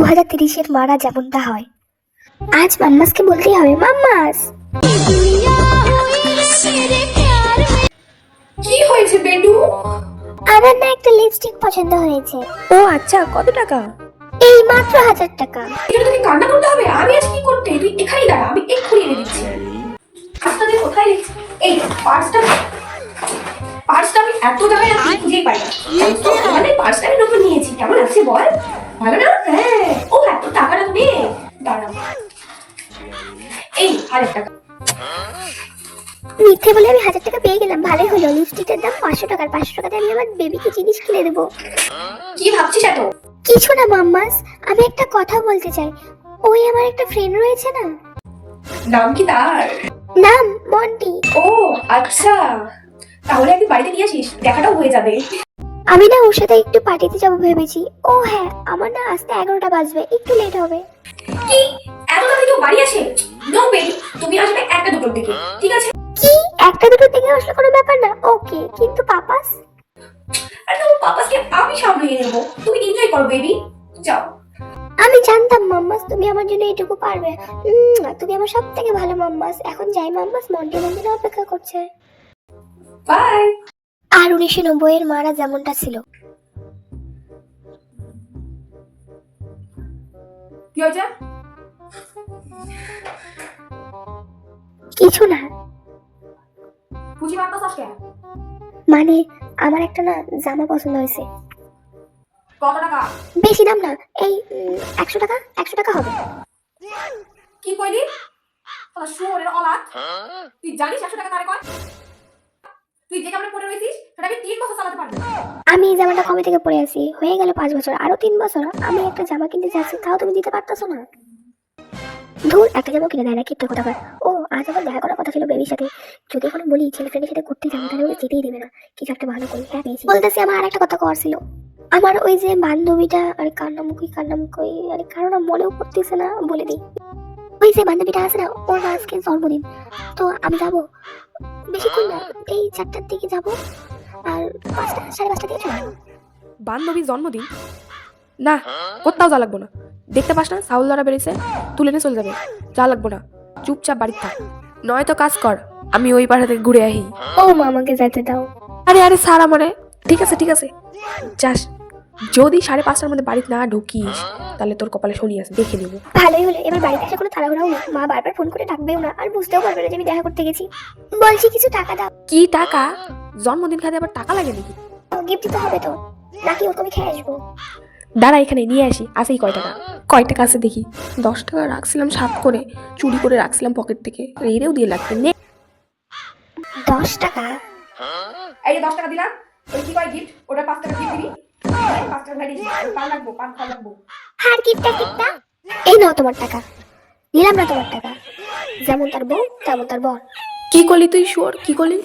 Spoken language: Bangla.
2030-এর মারা যেমনটা হয়, আজ মাম্মাসকে বলতেই হবে, মাম্মাস। কি হয়েছে বেডু? আমার না একটা লিপস্টিক পছন্দ হয়েছে। ও আচ্ছা, কত টাকা? এই মাত্র 1000 টাকা। এটা তোকে কান্না করতে হবে? আমি আজ কি করতে? তুই এখানেই দাঁড়া, আমি এক্ষুনি এনে দিচ্ছি। আপনাদের কোথায় রেখেছি? এই পার্সটা আমি এত জায়গায় আমি খুঁজেই পাই না। মানে পার্সটা আমি নতুন নিয়েছি, কেমন আছে বল? ভালো না? হ্যাঁ। ও এত টাকা রাখবে? দাঁড়া, এই 1000 টাকা। মিথ্যে বলে আমি 1000 টাকা পেয়ে গেলাম, ভালোই হলো। লিপস্টিকের দাম 500 টাকা, 500 টাকাতে আমি আমার বেবিকে জিনিস কিনে দেবো। কি ভাবছিস এত? কিছু না মাম্মাস, আমি একটা কথা বলতে চাই। ওই আমার একটা ফ্রেন্ড রয়েছে না, নাম কি তার? নাম মন্টি। ও আচ্ছা, তাহলে একদিন বাড়িতে নিয়ে আসিস, দেখাটাও হয়ে যাবে। আমি না ওর সাথে একটু পার্টিতে যাবো ভেবেছি। ও হ্যাঁ, আমার না আসতে 11টা বাজবে, একটু লেট হবে। কি এত তাড়াতাড়ি কেউ বাড়ি আসে? নো বেবি, তুমি আসবে 1টা 2টোর দিকে, ঠিক আছে? কি 1টা 2টোর দিকে আসলে কোনো ব্যাপার না, ওকে। কিন্তু পাপাস? আর তোমার পাপাকে আমি সামলিয়ে নেব, তুমি এনজয় করো বেবি, যাও। আমি জানতাম মাম্মাস তুমি আমার জন্য এটুকু পারবে। তুমি আমার সব থেকে ভালো মাম্মাস। এখন যাই মাম্মাস, মন্টি মন্দির অপেক্ষা করছে। বাই। আর 1990-এর মারা যেমনটা ছিল। কি হয়েছে? কিছু না, খুশি মারতাছ আজকে? মানে আমার একটা না জামা পছন্দ হয়েছে। কত টাকা? বেশি দাম না, এই 100 টাকা, 100 টাকা হবে। কি কইলি? শুয়োরের অলাদ, তুই জানিস 100 টাকা কারে কয়? তুই যে কামড়ে পড়ে রয়েছিস সেটা আমি 3 বছর চালাতে পারবো। আমি এই জামাটা কবে থেকে পরে আছি, হয়ে গেল 5 বছর, আরো 3 বছর আমি একটা জামা কিনতে যাচ্ছি, তাও তুমি দিতে পারতাছো না। ধুর, একটা জামা কিনে দেয় না, কিট্টু কোথাকার। ও আজ আমার দেখা করার কথা ছিল বেবির সাথে, যদি এখন বলি ছেলে ফ্রেন্ডের সাথে ঘুরতে যাবো, তাহলে ওরা যেতেই দেবে না। কিছু একটা ভালো করি। হ্যাঁ পেয়েছি। বলতেছি, আমার আর একটা কথা কওয়ার ছিল। আমার ওই যে বান্ধবীটা, আরে কার নাম কই, আরে কারো নাম মনেও পড়তেছে না, বলে দিই। ওই যে বান্ধবীটা আছে না, ওর আজকে জন্মদিন, তো আমি যাবো বেশিক্ষণ না, এই 4টার দিকে যাবো, আর 5টা 5:30 দিকে চলে যাবো। বান্ধবীর জন্মদিন? না, কোথাও যা লাগবো না। দেখতে পাস না চাউল ধরা বেরিয়েছে, তুলে নিয়ে চলে যাবে। যা লাগবো না, চুপচাপ বাড়িতে থাক। নয়তো কাজ কর, আমি ওই পাড়া থেকে ঘুরে আহি। ও মা, আমাকে যেতে দাও। আরে আরে স্যার আমারে, ঠিক আছে ঠিক আছে, যাস। যদি 5:30টার মধ্যে বাড়িতে না ঢুকিস তাহলে তোর কপালে শনি আছে, দেখে নেবো। ভালোই হলো, এবার বাড়িতে এসে কোনো তাড়াহুড়াও নেই। মা বারবার ফোন করে ডাকবেও না, আর বুঝতেও পারবে না যে আমি দেখা করতে গেছি। বলছি কিছু টাকা দাও। কি টাকা? জন্মদিন খাতে আবার টাকা লাগে নাকি? গিফট দিতে হবে তো, নাকি ওরকম খেয়ে আসবো? দাঁড়া, এখানে নিয়ে আসি। আসেই কয় টাকা? কয় টাকা আছে দেখি। 10 টাকা রাখছিলাম সাপ করে, চুরি করে রাখছিলাম পকেট থেকে, রেড়েও দিয়ে লাগবে। নে 10 টাকা? এই যে 10 টাকা দিলাম, ওই কি কয় গিফট, ওটা 5 টাকা দিয়ে দিবি। 5 টাকা দিয়ে দিবি, পান লাগবো, পান খাওয়া লাগবো। আর গিফটটা এই নাও তোমার টাকা। নিলাম না তোমার টাকা, যেমন তার বউ তেমন তার বর। কি করলি তুই শুয়োর, কি করলি?